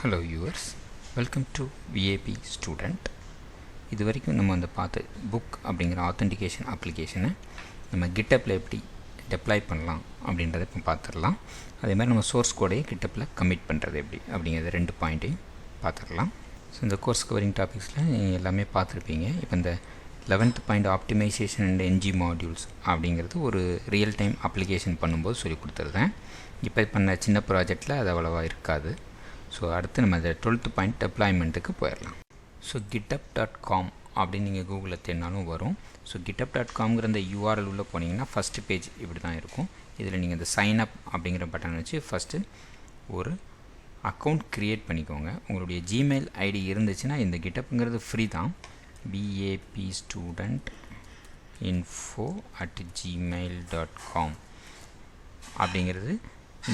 Hello viewers, welcome to VAP student. இது வரைக்கும் நம்ம வந்து பார்த்து புக் அப்படிங்கிற ஆத்தென்டிகேஷன் அப்ளிகேஷனை நம்ம GitHubல எப்படி டெப்ளாய் பண்ணலாம் அப்படின்றத இப்போ பார்த்துடலாம். அதே மாதிரி நம்ம சோர்ஸ் கோடையை GitHubல கமிட் பண்ணுறது எப்படி அப்படிங்கிறது 2 பாயிண்ட்டையும் பார்த்துடலாம். ஸோ இந்த கோர்ஸ் கவரிங் டாபிக்ஸில் நீங்கள் எல்லாமே பார்த்துருப்பீங்க. இப்போ இந்த 11th point optimization and NG modules அப்படிங்கிறது ஒரு ரியல் டைம் அப்ளிகேஷன் பண்ணும்போது சொல்லி கொடுத்துருந்தேன். இப்போ பண்ண சின்ன ப்ராஜெக்டில் அது அவ்வளோவா இருக்காது. ஸோ அடுத்து நம்ம இந்த 12th பாயிண்ட் டெப்ளாய்மெண்ட்டுக்கு போயிடலாம். ஸோ github.com அப்படின்னு நீங்கள் கூகுளில் தேடினாலும் வரும். ஸோ github.comங்கிற இந்த URL உள்ளே போனீங்கன்னா ஃபஸ்ட்டு பேஜ் இப்படி தான் இருக்கும். இதில் நீங்கள் இந்த சைன் அப் அப்படிங்கிற பட்டன் வச்சு ஃபஸ்ட்டு ஒரு அக்கௌண்ட் க்ரியேட் பண்ணிக்கோங்க. உங்களுடைய ஜிமெயில் ஐடி இருந்துச்சுன்னா இந்த GitHubங்கிறது ஃப்ரீ தான். vapstudentinfo@gmail.com அப்படிங்கிறது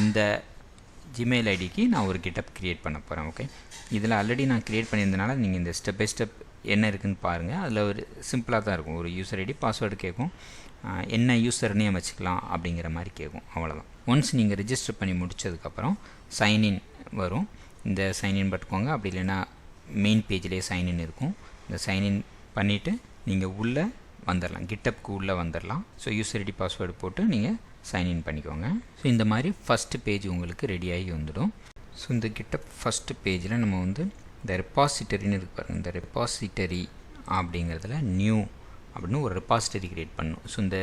இந்த ஜிமெயில் ஐடிக்கு நான் ஒரு GitHub க்ரியேட் பண்ண போகிறேன். ஓகே, இதில் ஆல்ரெடி நான் க்ரியேட் பண்ணியிருந்தனால நீங்கள் இந்த ஸ்டெப் பை ஸ்டெப் என்ன இருக்குதுன்னு பாருங்கள். அதில் ஒரு சிம்பிளாக தான் இருக்கும். ஒரு யூசர் ஐடி பாஸ்வேர்டு கேட்கும், என்ன யூசர் நேம் வச்சுக்கலாம் அப்படிங்கிற மாதிரி கேட்கும். அவ்வளோதான். ஒன்ஸ் நீங்கள் ரிஜிஸ்டர் பண்ணி முடித்ததுக்கப்புறம் சைன்இன் வரும். இந்த சைன்இன் பட்டுக்கோங்க. அப்படி இல்லைன்னா மெயின் பேஜ்லேயே சைன்இன் இருக்கும். இந்த சைன்இன் பண்ணிவிட்டு நீங்கள் உள்ளே வந்துடலாம், GitHubக்கு உள்ளே வந்துடலாம். ஸோ யூசர் ஐடி பாஸ்வேர்டு போட்டு நீங்கள் சைன்இன் பண்ணிக்கோங்க. ஸோ இந்த மாதிரி ஃபஸ்ட்டு பேஜ் உங்களுக்கு ரெடியாகி வந்துடும். ஸோ இந்த GitHub ஃபஸ்ட்டு பேஜில் நம்ம வந்து இந்த ரெப்பாசிட்டரின்னு இருக்கு பாருங்கள். இந்த ரெப்பாசிட்டரி அப்படிங்கிறதுல நியூ அப்படின்னு ஒரு ரெப்பாசிட்டரி க்ரியேட் பண்ணணும். ஸோ இந்த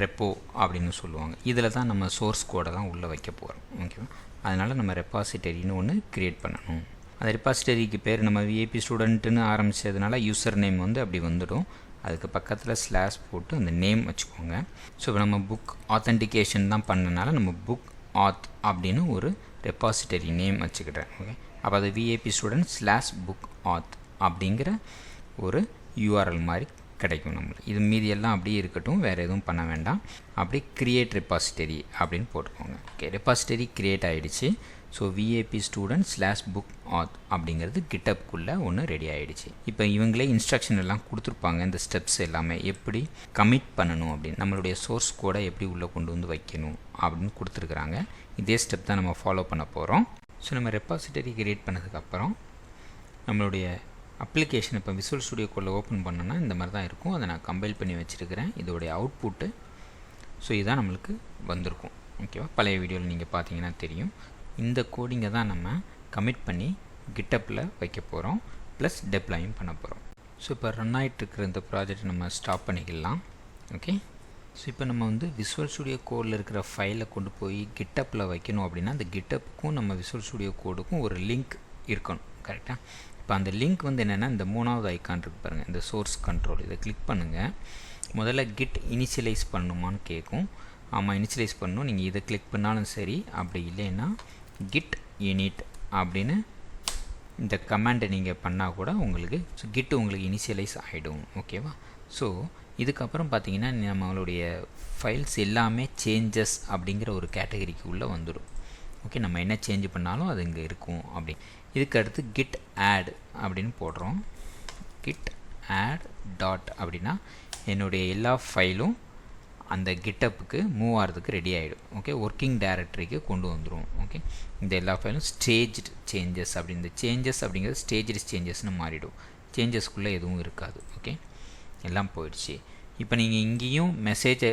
ரெப்போ அப்படின்னு சொல்லுவாங்க. இதில் தான் நம்ம சோர்ஸ் கோடெல்லாம் உள்ளே வைக்க போகிறோம். ஓகேவா? அதனால் நம்ம ரெப்பாசிட்டரின்னு ஒன்று க்ரியேட் பண்ணணும். அந்த ரெப்பாசிட்டரிக்கு பேர் நம்ம விஏபி ஸ்டூடெண்ட்டுன்னு ஆரம்பித்ததுனால யூசர் நேம் வந்து அப்படி வந்துடும். அதுக்கு பக்கத்தில் ஸ்லாஷ் போட்டு அந்த நேம் வச்சுக்கோங்க. ஸோ இப்போ நம்ம புக் ஆத்தென்டிகேஷன் தான் பண்ணனால நம்ம புக் ஆத் அப்படின்னு ஒரு ரெப்பாசிட்டரி நேம் வச்சுக்கிட்டேன். ஓகே, அப்போ அது விஏபி ஸ்டூடெண்ட் ஸ்லாஷ் புக் ஆத் அப்படிங்கிற ஒரு URL மாதிரி கிடைக்கும் நம்மளுக்கு. இது மீதி எல்லாம் அப்படியே இருக்கட்டும், வேறு எதுவும் பண்ண வேண்டாம். அப்படி க்ரியேட் ரெப்பாசிட்டரி அப்படின்னு போட்டுக்கோங்க. ஓகே, ரெப்பாசிட்டரி க்ரியேட் ஆகிடுச்சு. So VAP student slash book auth அப்படிங்கிறது GitHubக்குள்ளே ஒன்று ரெடி ஆகிடுச்சு. இப்போ இவங்களே இன்ஸ்ட்ரக்ஷன் எல்லாம் கொடுத்துருப்பாங்க. இந்த ஸ்டெப்ஸ் எல்லாமே எப்படி கமிட் பண்ணணும் அப்படின்னு, நம்மளுடைய சோர்ஸ் கோடை எப்படி உள்ளே கொண்டு வந்து வைக்கணும் அப்படின்னு கொடுத்துருக்குறாங்க. இதே ஸ்டெப் தான் நம்ம ஃபாலோ பண்ண போகிறோம். ஸோ நம்ம ரெப்பாசிட்டரி க்ரியேட் பண்ணதுக்கப்புறம் நம்மளுடைய அப்ளிகேஷன் இப்போ விசுவல் ஸ்டுடியோ கோடில் ஓப்பன் பண்ணோன்னா இந்த மாதிரி தான் இருக்கும். அதை நான் கம்பைல் பண்ணி வச்சுருக்கிறேன். இதோடைய அவுட்புட்டு ஸோ இதுதான் நம்மளுக்கு வந்திருக்கும். ஓகேவா? பழைய வீடியோவில் நீங்கள் பார்த்தீங்கன்னா தெரியும். இந்த கோடிங்கை தான் நம்ம கமிட் பண்ணி GitHubல வைக்க போகிறோம், ப்ளஸ் டெப்ளாயும் பண்ண போகிறோம். ஸோ இப்போ ரன் ஆகிட்டுருக்கிற இந்த ப்ராஜெக்ட் நம்ம ஸ்டாப் பண்ணிக்கலாம். ஓகே, ஸோ இப்போ நம்ம வந்து விசுவல் ஸ்டுடியோ கோடில் இருக்கிற ஃபைலை கொண்டு போய் GitHubல வைக்கணும் அப்படின்னா அந்த GitHubக்கும் நம்ம விசுவல் ஸ்டுடியோ கோடுக்கும் ஒரு லிங்க் இருக்கணும். கரெக்டாக? இப்போ அந்த லிங்க் வந்து என்னென்னா இந்த 3வது ஐக்கான் இருக்குது பாருங்கள், இந்த சோர்ஸ் கண்ட்ரோல். இதை கிளிக் பண்ணுங்கள். முதல்ல கிட் இனிஷியலைஸ் பண்ணணுமான்னு கேட்கும். ஆமாம், இனிஷியலைஸ் பண்ணணும். நீங்கள் இதை கிளிக் பண்ணாலும் சரி, அப்படி இல்லைன்னா git init அப்படின்னு இந்த கமாண்டை நீங்கள் பண்ணால் கூட உங்களுக்கு git உங்களுக்கு இனிஷியலைஸ் ஆகிடும். ஓகேவா? ஸோ இதுக்கப்புறம் பார்த்தீங்கன்னா நம்மளுடைய ஃபைல்ஸ் எல்லாமே சேஞ்சஸ் அப்படிங்கிற ஒரு கேட்டகரிக்கு உள்ளே வந்துடும். ஓகே, நம்ம என்ன சேஞ்ச் பண்ணாலும் அது இங்கே இருக்கும். அப்படி இதுக்கு அடுத்து git add அப்படின்னு போடுறோம். git add டாட் அப்படின்னா என்னுடைய எல்லா ஃபைலும் அந்த GitHubக்கு மூவ் ஆகிறதுக்கு ரெடி ஆகிடும். ஓகே, ஒர்க்கிங் டைரக்டரிக்கு கொண்டு வந்துடும். ஓகே, இந்த எல்லா ஃபைலும் ஸ்டேஜ்டு சேஞ்சஸ் அப்படி, இந்த சேஞ்சஸ் அப்படிங்கிறது ஸ்டேஜ்டு சேஞ்சஸ்னு மாறிடும். சேஞ்சஸ்க்குள்ளே எதுவும் இருக்காது. ஓகே, எல்லாம் போயிடுச்சு. இப்போ நீங்கள் இங்கேயும் மெசேஜை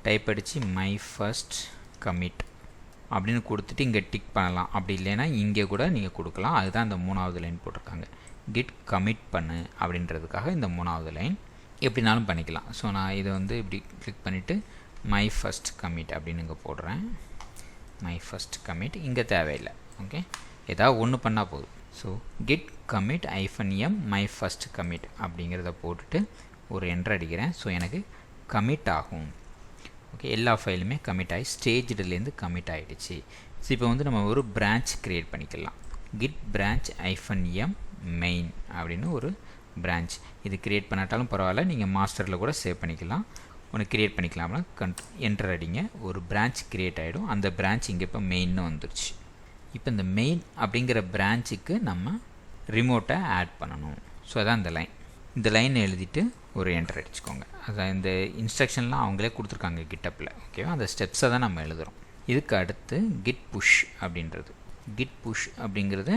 டைப் அடித்து மை ஃபர்ஸ்ட் கமிட் அப்படின்னு கொடுத்துட்டு இங்கே டிக் பண்ணலாம். அப்படி இல்லைன்னா இங்கே கூட நீங்கள் கொடுக்கலாம். அதுதான் இந்த 3வது லைன் போட்டிருக்காங்க. கிட் கமிட் பண்ணு அப்படின்றதுக்காக இந்த 3வது லைன் எப்படினாலும் பண்ணிக்கலாம். ஸோ நான் இதை வந்து இப்படி கிளிக் பண்ணிவிட்டு மை ஃபர்ஸ்ட் கமிட் அப்படின்னு இங்கே போடுறேன். மை ஃபர்ஸ்ட் கமிட் இங்கே தேவையில்லை. ஓகே, ஏதாவது ஒன்று பண்ணால் போதும். So git commit -m my first commit அப்படிங்கிறத போட்டுட்டு ஒரு என்டர் அடிக்கிறேன். ஸோ எனக்கு கமிட் ஆகும். ஓகே, எல்லா ஃபைலுமே கமிட் ஆகி ஸ்டேஜ்டுலேருந்து கமிட் ஆகிடுச்சு. ஸோ இப்போ வந்து நம்ம ஒரு பிரான்ச் க்ரியேட் பண்ணிக்கலாம். கிட் பிரான்ச் -m மெயின் அப்படின்னு ஒரு பிரான்ச். இது க்ரியேட் பண்ணாட்டாலும் பரவாயில்ல, நீங்கள் மாஸ்டரில் கூட சேவ் பண்ணிக்கலாம். ஒன்று க்ரியேட் பண்ணிக்கலாம்னா என்டர் அடிங்க. ஒரு பிரான்ச் க்ரியேட் ஆகிடும். அந்த பிரான்ச் இங்கே இப்போ மெயின்னு வந்துருச்சு. இப்போ இந்த மெயின் அப்படிங்கிற பிரான்ச்சுக்கு நம்ம ரிமோட்டை ஆட் பண்ணணும். ஸோ அதான் இந்த லைன். இந்த லைன் எழுதிட்டு ஒரு என்டர் அடிச்சுக்கோங்க. அதான் இந்த இன்ஸ்ட்ரக்ஷன்லாம் அவங்களே கொடுத்துருக்காங்க GitHubல. ஓகேவா? அந்த ஸ்டெப்ஸை தான் நம்ம எழுதுகிறோம். இதுக்கு அடுத்து கிட் புஷ் அப்படின்றது. கிட் புஷ் அப்படிங்கிறது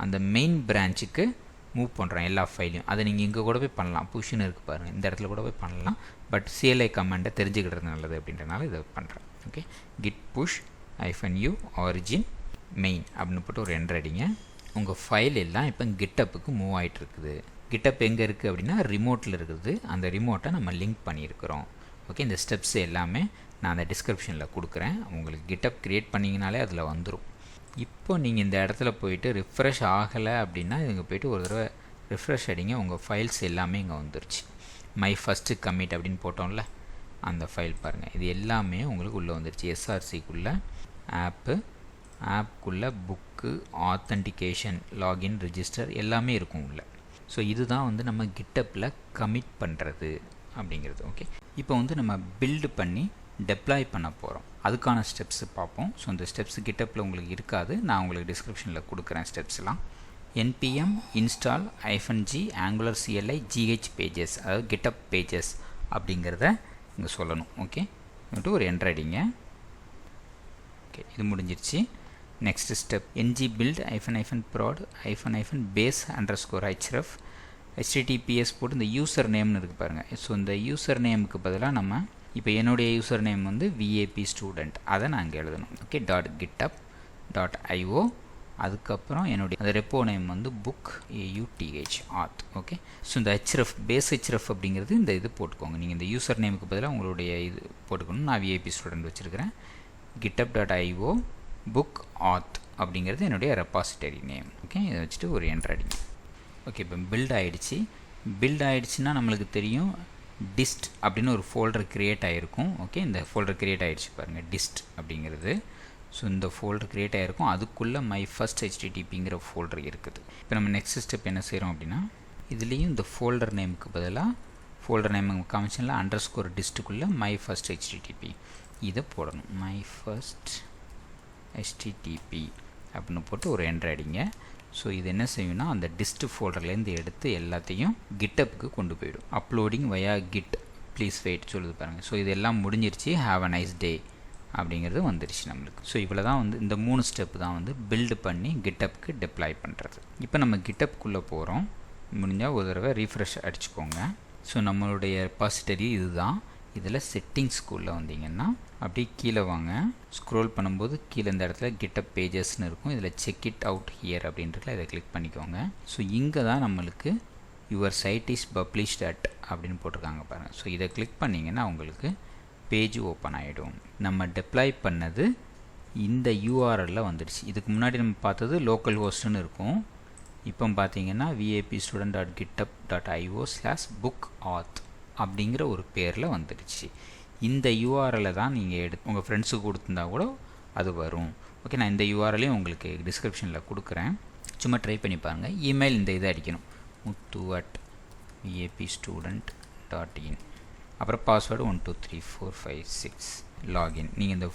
அந்த மெயின் பிரான்ச்சுக்கு மூவ் பண்ணுறோம் எல்லா ஃபைலையும். அதை நீங்கள் இங்கே கூட போய் பண்ணலாம், புஷ்ன்னு இருக்குது பாருங்கள், இந்த இடத்துல கூட போய் பண்ணலாம். பட் CLI கமாண்டை தெரிஞ்சுக்கிட்டது நல்லது அப்படின்றனால இதை பண்ணுறேன். Okay, git push -u origin main அப்படின்னு போட்டு ஒரு என்டர் அடிங்க. உங்கள் ஃபைல் எல்லாம் இப்போ GitHubக்கு மூவ் ஆகிட்டு இருக்குது. GitHub எங்கே இருக்குது அப்படின்னா ரிமோட்டில் இருக்குது. அந்த ரிமோட்டை நம்ம லிங்க் பண்ணியிருக்கிறோம். ஓகே, இந்த ஸ்டெப்ஸ் எல்லாமே நான் அந்த டிஸ்கிரிப்ஷனில் கொடுக்குறேன். உங்களுக்கு GitHub க்ரியேட் பண்ணிங்கனாலே அதில் வந்துடும். இப்போ நீங்கள் இந்த இடத்துல போயிட்டு ரிஃப்ரெஷ் ஆகலை அப்படின்னா இங்கே போய்ட்டு ஒரு தடவை ரிஃப்ரெஷ் அடிங்க. உங்கள் ஃபைல்ஸ் எல்லாமே இங்கே வந்துருச்சு. மை ஃபஸ்ட்டு கமிட் அப்படின்னு போட்டோம்ல, அந்த ஃபைல் பாருங்கள், இது எல்லாமே உங்களுக்கு உள்ளே வந்துருச்சு. SRCக்குள்ளே ஆப்புக்குள்ளே புக்கு, ஆத்தன்டிகேஷன், லாகின், ரிஜிஸ்டர் எல்லாமே இருக்கும் உள்ள. ஸோ இதுதான் வந்து நம்ம GitHubல கமிட் பண்ணுறது அப்படிங்கிறது. ஓகே, இப்போ வந்து நம்ம பில்டு பண்ணி டெப்ளாய் பண்ண போகிறோம். அதுக்கான ஸ்டெப்ஸ் பார்ப்போம். ஸோ இந்த ஸ்டெப்ஸ் GitHubல உங்களுக்கு இருக்காது, நான் உங்களுக்கு டிஸ்கிரிப்ஷனில் கொடுக்குறேன் ஸ்டெப்ஸ்லாம். npm install -g angular-cli-ghpages, அதாவது GitHub pages அப்படிங்கிறத இங்கே சொல்லணும். ஓகே, வந்துட்டு ஒரு என்டர் அடிங்க. ஓகே, இது முடிஞ்சிருச்சு. Next step ng build -prod -base _href https போட்டு இந்த யூசர் நேம்னு இருக்குது பாருங்கள். ஸோ இந்த யூசர் நேமுக்கு பதிலாக நம்ம இப்போ என்னுடைய யூசர் நேம் வந்து VAP student, அதை நான் இங்கே எழுதணும். ஓகே, .github.io, அதுக்கப்புறம் என்னுடைய அந்த ரெப்போ நேம் வந்து book auth. ஓகே, ஸோ இந்த பேஸ் href அப்படிங்கிறது இந்த இது போட்டுக்கோங்க. நீங்கள் இந்த யூசர் நேமுக்கு பதிலாக உங்களுடைய இது போட்டுக்கணும். நான் VAP student வச்சுருக்கிறேன். github.io book auth அப்படிங்கிறது என்னுடைய ரெபாசிட்டரி நேம். ஓகே, இதை வச்சுட்டு ஒரு என்டர் அடிங்க. ஓகே, இப்போ பில்ட் ஆகிடுச்சு. பில்ட் ஆகிடுச்சுன்னா நம்மளுக்கு தெரியும் dist அப்படின்னு ஒரு ஃபோல்டர் க்ரியேட் ஆகிருக்கும். ஓகே, இந்த ஃபோல்டர் க்ரியேட் ஆகிடுச்சு பாருங்கள், dist அப்படிங்கிறது. ஸோ இந்த ஃபோல்டர் க்ரியேட் ஆகிருக்கும், அதுக்குள்ளே மை ஃபஸ்ட் HTTPங்கிற ஃபோல்டர் இருக்குது. இப்போ நம்ம நெக்ஸ்ட் ஸ்டெப் என்ன செய்கிறோம் அப்படின்னா, இதுலேயும் இந்த ஃபோல்டர் நேமுக்கு பதிலாக ஃபோல்டர் நேம் காமிஷனில் _distக்குள்ளே மை ஃபஸ்ட் HTTP இதை போடணும். மை ஃபஸ்ட் HTTP அப்படின்னு போட்டு ஒரு என்டர் அடிங்க. ஸோ இது என்ன செய்யும்னா அந்த டிஸ்ட் ஃபோல்டர்லேருந்து எடுத்து எல்லாத்தையும் GitHubக்கு கொண்டு போயிடும். Uploading via git please wait சொல்லுது பாருங்கள். ஸோ இதெல்லாம் முடிஞ்சிருச்சு. ஹாவ் அ நைஸ் டே அப்படிங்கிறது வந்துருச்சு நம்மளுக்கு. ஸோ இவ்வளோ தான் வந்து இந்த 3 ஸ்டெப் தான் வந்து பில்டு பண்ணி GitHubக்கு டெப்ளாய் பண்ணுறது. இப்போ நம்ம GitHubக்குள்ளே போகிறோம். முடிஞ்சால் ஒரு தடவை ரீஃப்ரெஷ் அடிச்சுக்கோங்க. ஸோ நம்மளுடைய ரெபாசிட்டரி இதுதான். இதில் செட்டிங்ஸ்குள்ளே வந்தீங்கன்னா அப்படியே கீழே வாங்க. ஸ்க்ரோல் பண்ணும்போது கீழே இந்த இடத்துல GitHub பேஜஸ்ன்னு இருக்கும். இதில் செக் இட் அவுட் ஹியர் அப்படின்றதுல இதை கிளிக் பண்ணிக்கோங்க. ஸோ இங்கே தான் நம்மளுக்கு your site is published at அப்படின்னு போட்டிருக்காங்க பாருங்கள். ஸோ இதை கிளிக் பண்ணிங்கன்னா உங்களுக்கு பேஜ் ஓப்பன் ஆகிடும். நம்ம டெப்ளாய் பண்ணது இந்த URLல வந்துடுச்சு. இதுக்கு முன்னாடி நம்ம பார்த்தது லோக்கல் ஹோஸ்ட்னு இருக்கும். இப்போ பார்த்தீங்கன்னா vapstudent.github.io/bookauth அப்படிங்கிற ஒரு பேரில் வந்துடுச்சு. இந்த URLை தான் நீங்கள் எடுத்து உங்கள் ஃப்ரெண்ட்ஸுக்கு கொடுத்துருந்தா கூட அது வரும். ஓகே, நான் இந்த URLையும் உங்களுக்கு டிஸ்கிரிப்ஷனில் கொடுக்குறேன். சும்மா ட்ரை பண்ணி பாருங்கள். இமெயில் இந்த இதை அடிக்கணும், muthu@vapstudent.in, அப்புறம் பாஸ்வேர்டு 123456 லாகின். நீங்கள் இந்த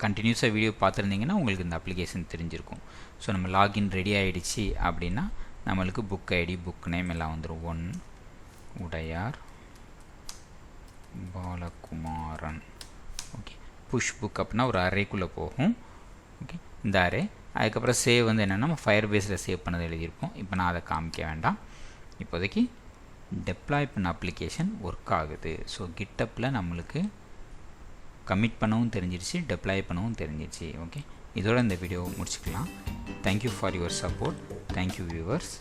கண்டினியூஸாக வீடியோ பார்த்துருந்தீங்கன்னா உங்களுக்கு இந்த அப்ளிகேஷன் தெரிஞ்சிருக்கும். ஸோ நம்ம லாகின் ரெடி ஆகிடுச்சு அப்படின்னா நம்மளுக்கு புக் ஐடி, புக் நேம் எல்லாம் வந்துடும். 1 உடையார் பாலகுமாரன். ஓகே, புஷ் புக் அப்படின்னா ஒரு அரேக்குள்ளே போகும். ஓகே, இந்த அரே. அதுக்கப்புறம் சேவ் வந்து என்னென்னா நம்ம ஃபயர் பேஸில் சேவ் பண்ணது எழுதியிருப்போம். இப்போ நான் அதை காமிக்க வேண்டாம். இப்போதைக்கு டெப்ளாய் பண்ண அப்ளிகேஷன் ஒர்க் ஆகுது. ஸோ GitHubல நம்மளுக்கு கமிட் பண்ணவும் தெரிஞ்சிருச்சு, டெப்ளாய் பண்ணவும் தெரிஞ்சிருச்சு. ஓகே, இதோட இந்த வீடியோ முடிச்சுக்கலாம். Thank you for your support. Thank you viewers.